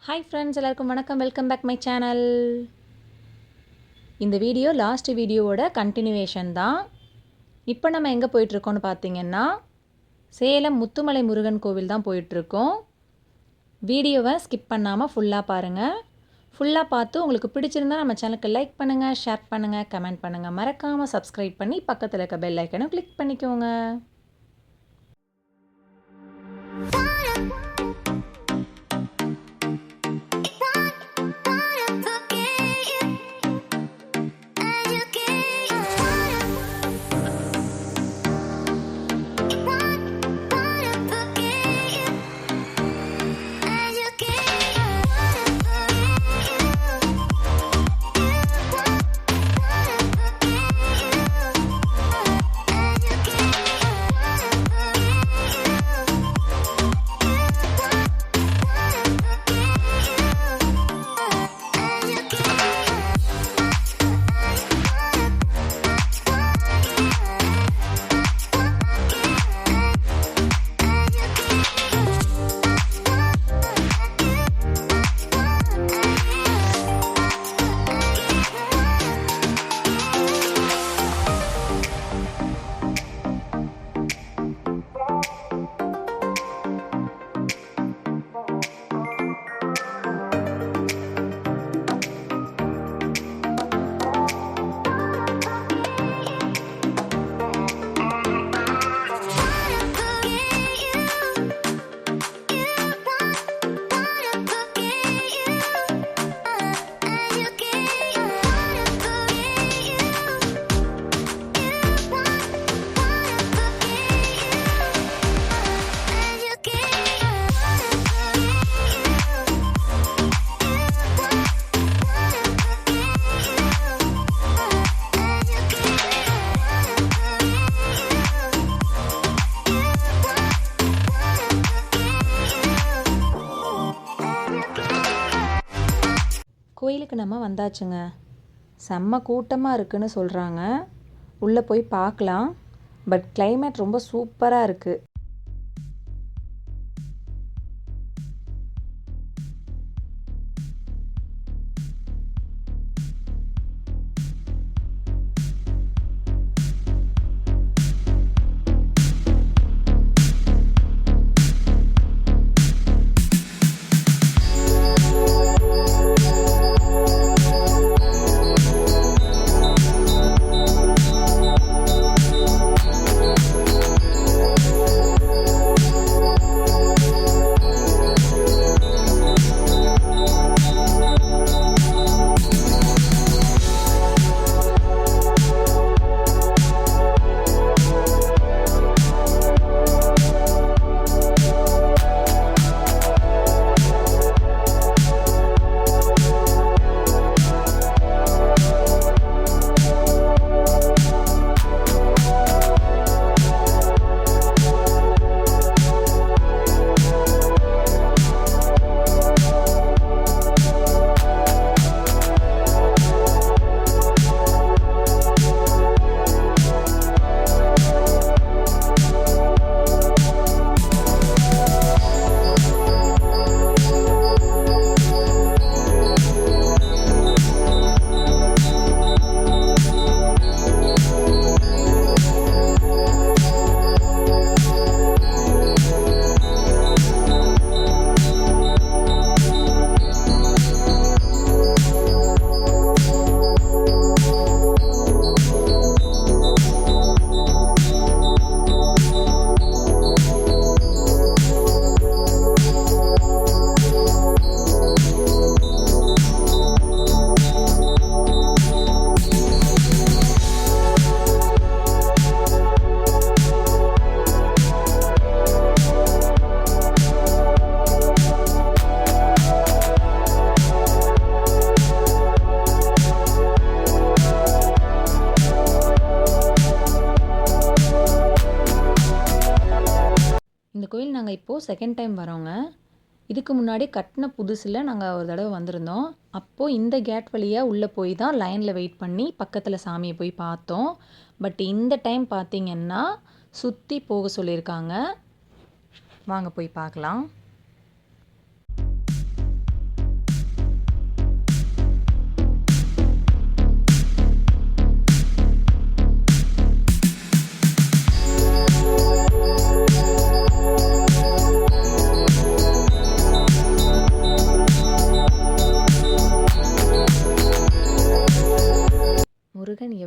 Hi friends, எல்லாருக்கும் வணக்கம். Welcome back my channel. இந்த வீடியோ லாஸ்ட் வீடியோவோட கண்டினியூவேஷன் தான். இப்போ நம்ம எங்கே போயிட்டுருக்கோன்னு பார்த்தீங்கன்னா, சேலம் முத்துமலை முருகன் கோவில் தான் போயிட்டுருக்கோம். வீடியோவை ஸ்கிப் பண்ணாமல் ஃபுல்லாக பாருங்கள். ஃபுல்லாக பார்த்து உங்களுக்கு பிடிச்சிருந்தா நம்ம சேனலுக்கு லைக் பண்ணுங்கள், ஷேர் பண்ணுங்கள், கமெண்ட் பண்ணுங்கள். மறக்காமல் சப்ஸ்கிரைப் பண்ணி பக்கத்தில் இருக்க பெல் ஐக்கனை கிளிக் பண்ணிக்கோங்க. கோயிலுக்கு நம்ம வந்தாச்சுங்க. செம்ம கூட்டமாக இருக்குன்னு சொல்கிறாங்க. உள்ளே போய் பார்க்கலாம். பட் கிளைமேட் ரொம்ப சூப்பராக இருக்குது. இந்த கோயில் நாங்கள் இப்போது செகண்ட் டைம் வரோங்க. இதுக்கு முன்னாடி கட்டின புதுசில் நாங்கள் ஒரு தடவை வந்திருந்தோம். அப்போது இந்த கேட் வழியாக உள்ளே போய் தான் லைனில் வெயிட் பண்ணி பக்கத்தில் சாமியை போய் பார்த்தோம். பட் இந்த டைம் பார்த்திங்கன்னா சுற்றி போக சொல்லியிருக்காங்க. வாங்க போய் பார்க்கலாம்.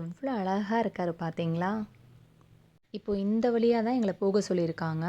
எவ்வளோ அழகாக இருக்கார் பார்த்தீங்களா? இப்போது இந்த வழியாக தான் எங்களை போக சொல்லியிருக்காங்க.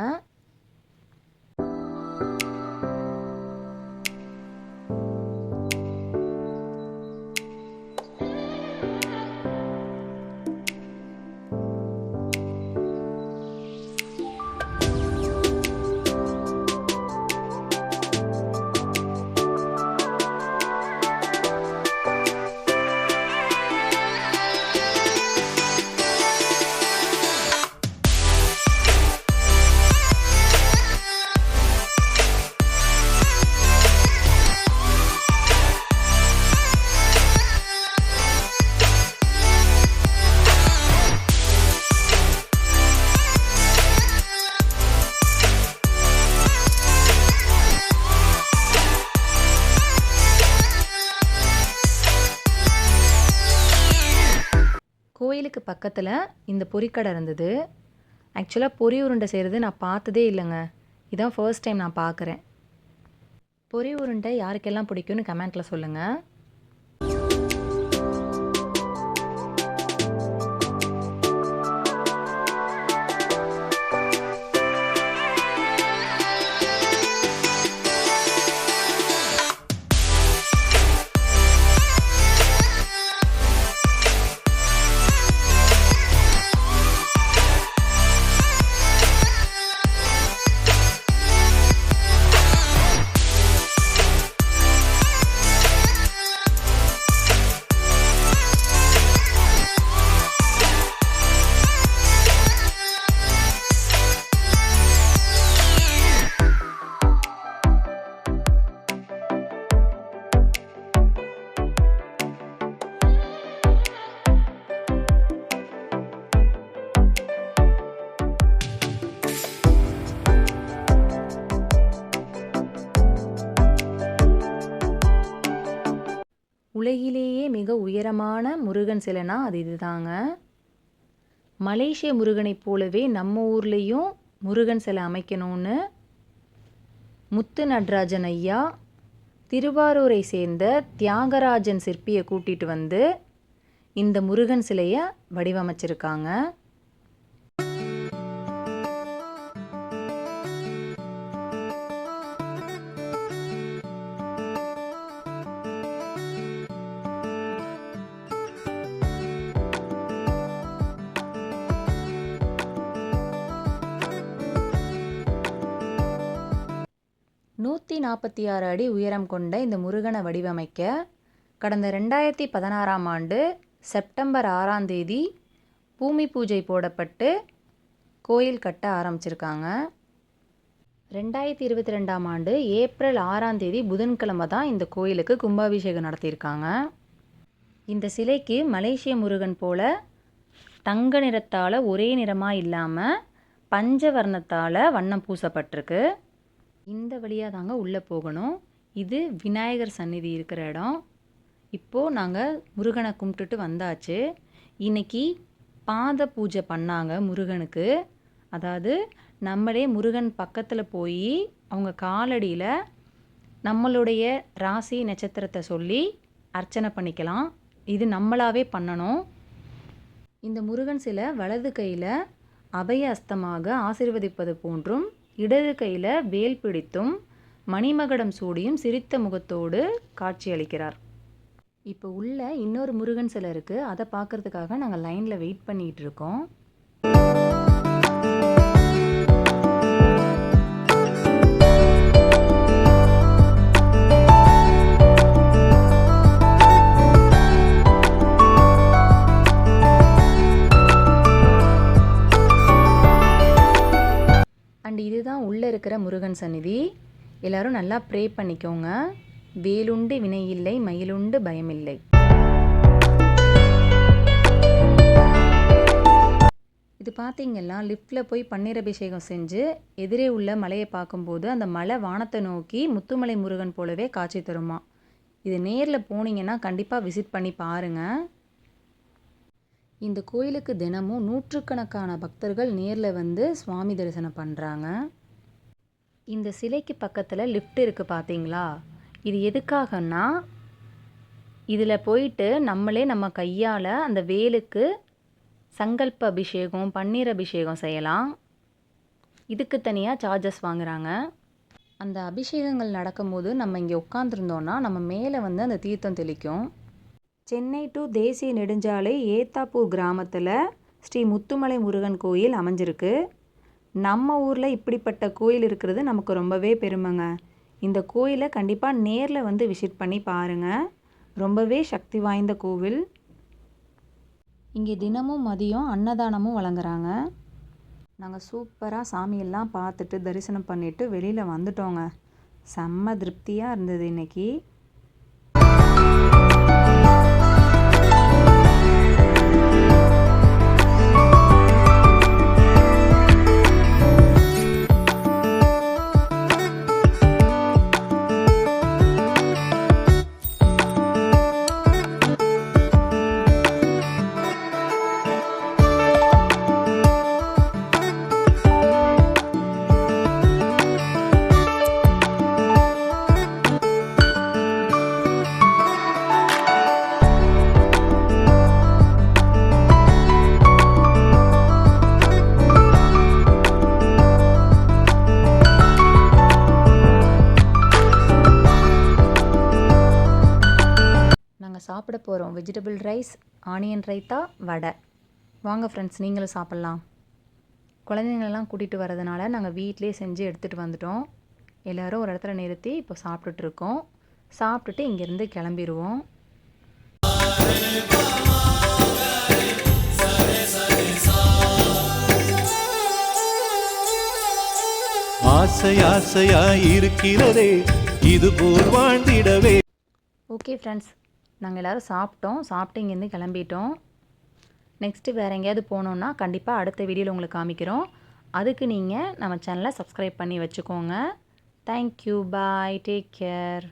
கோயிலுக்கு பக்கத்தில் இந்த பொரிக்கடை இருந்தது. ஆக்சுவலாக பொரி உருண்டை செய்கிறது நான் பார்த்ததே இல்லைங்க. இதான் ஃபர்ஸ்ட் டைம் நான் பார்க்குறேன். பொரி உருண்டை யாருக்கெல்லாம் பிடிக்கும்னு கமெண்ட்டில் சொல்லுங்கள். உலகிலேயே மிக உயரமான முருகன் சிலைனா அது இதுதாங்க. மலேசிய முருகனைப் போலவே நம்ம ஊர்லேயும் முருகன் சிலை அமைக்கணும்னு முத்து நடராஜன் ஐயா திருவாரூரை சேர்ந்த தியாகராஜன் சிற்பியை கூட்டிகிட்டு வந்து இந்த முருகன் சிலையை வடிவமைச்சிருக்காங்க. நூற்றி 46 அடி உயரம் கொண்ட இந்த முருகனை வடிவமைக்க கடந்த 2016ஆம் ஆண்டு செப்டம்பர் 6ஆம் தேதி பூமி பூஜை போடப்பட்டு கோயில் கட்ட ஆரம்பிச்சிருக்காங்க. 2022ஆம் ஆண்டு ஏப்ரல் 6ஆம் தேதி புதன்கிழமை தான் இந்த கோயிலுக்கு கும்பாபிஷேகம் நடத்தியிருக்காங்க. இந்த சிலைக்கு மலேசிய முருகன் போல தங்க நிறத்தால் ஒரே நிறமாக இல்லாமல் பஞ்சவர்ணத்தால் வண்ணம் பூசப்பட்டிருக்கு. இந்த வழியாக தாங்க உள்ளே போகணும். இது விநாயகர் சந்நிதி இருக்கிற இடம். இப்போது நாங்கள் முருகனை கும்பிட்டுட்டு வந்தாச்சு. இன்றைக்கி பாத பூஜை பண்ணாங்க முருகனுக்கு. அதாவது நம்மளே முருகன் பக்கத்தில் போய் அவங்க காலடியில் நம்மளுடைய ராசி நட்சத்திரத்தை சொல்லி அர்ச்சனை பண்ணிக்கலாம். இது நம்மளாவே பண்ணணும். இந்த முருகன் சிலை வலது கையில் அபய அஸ்தமாக ஆசீர்வதிப்பது போன்றும் இடது கையில் வேல் பிடித்தும் மணிமகடம் சூடியும் சிரித்த முகத்தோடு காட்சியளிக்கிறார். இப்போ உள்ள இன்னொரு முருகன் சிலை இருக்குது. அதை பார்க்குறதுக்காக நாங்கள் லைனில் வெயிட் பண்ணிகிட்டு இருக்கோம். அண்ட் இதுதான் உள்ளே இருக்கிற முருகன் சந்நிதி. எல்லோரும் நல்லா ப்ரே பண்ணிக்கோங்க. வேலுண்டு வினையில்லை, மயிலுண்டு பயமில்லை. இது பார்த்தீங்கன்னா லிஃப்டில் போய் பன்னீர் அபிஷேகம் செஞ்சு எதிரே உள்ள மலையை பார்க்கும்போது அந்த மலை வானத்தை நோக்கி முத்துமலை முருகன் போலவே காட்சி தருமா. இது நேரில் போனீங்கன்னா கண்டிப்பாக விசிட் பண்ணி பாருங்கள். இந்த கோயிலுக்கு தினமும் நூற்றுக்கணக்கான பக்தர்கள் நேரில் வந்து சுவாமி தரிசனம் பண்ணுறாங்க. இந்த சிலைக்கு பக்கத்தில் லிஃப்ட் இருக்குது பார்த்தீங்களா? இது எதுக்காகன்னா இதில் போயிட்டு நம்மளே நம்ம கையால் அந்த வேலுக்கு சங்கல்ப அபிஷேகம், பன்னீர் அபிஷேகம் செய்யலாம். இதுக்கு தனியாக சார்ஜஸ் வாங்குகிறாங்க. அந்த அபிஷேகங்கள் நடக்கும்போது நம்ம இங்கே உட்காந்துருந்தோன்னா நம்ம மேலே வந்து அந்த தீர்த்தம் தெளிக்கும். சென்னை டு தேசிய நெடுஞ்சாலை ஏத்தாப்பூர் கிராமத்தில் ஸ்ரீ முத்துமலை முருகன் கோயில் அமைஞ்சிருக்கு. நம்ம ஊரில் இப்படிப்பட்ட கோயில் இருக்கிறது நமக்கு ரொம்பவே பெருமைங்க. இந்த கோயிலை கண்டிப்பாக நேரில் வந்து விசிட் பண்ணி பாருங்கள். ரொம்பவே சக்தி வாய்ந்த கோவில். இங்கே தினமும் மதியம் அன்னதானமும் வழங்குறாங்க. நாங்கள் சூப்பராக சாமியெல்லாம் பார்த்துட்டு தரிசனம் பண்ணிவிட்டு வெளியில் வந்துட்டோங்க. செம்ம திருப்தியாக இருந்தது இன்றைக்கி. சாப்பிட போகிறோம் வெஜிடபிள் ரைஸ், ஆனியன் ரைத்தா, வடை. வாங்க ஃப்ரெண்ட்ஸ், நீங்களும் சாப்பிட்லாம். குழந்தைங்களெல்லாம் கூட்டிகிட்டு வரதுனால நாங்கள் வீட்டிலே செஞ்சு எடுத்துகிட்டு வந்துட்டோம். எல்லோரும் ஒரு இடத்துல நிறுத்தி இப்போ சாப்பிட்டுட்ருக்கோம். சாப்பிட்டுட்டு இங்கேருந்து கிளம்பிடுவோம். ஆசை ஆசையாய் இருக்கிறதே இது போல் வாழ்ந்திடவே. ஓகே ஃப்ரெண்ட்ஸ், நாங்கள் எல்லோரும் சாப்பிட்டு இங்கேருந்து கிளம்பிட்டோம். நெக்ஸ்ட்டு வேறு எங்கேயாவது போனோன்னா கண்டிப்பாக அடுத்த வீடியோவில் உங்களுக்கு காமிக்கிறோம். அதுக்கு நீங்கள் நம்ம சேனலை சப்ஸ்கிரைப் பண்ணி வச்சுக்கோங்க. தேங்க்யூ, பாய், டேக் கேர்.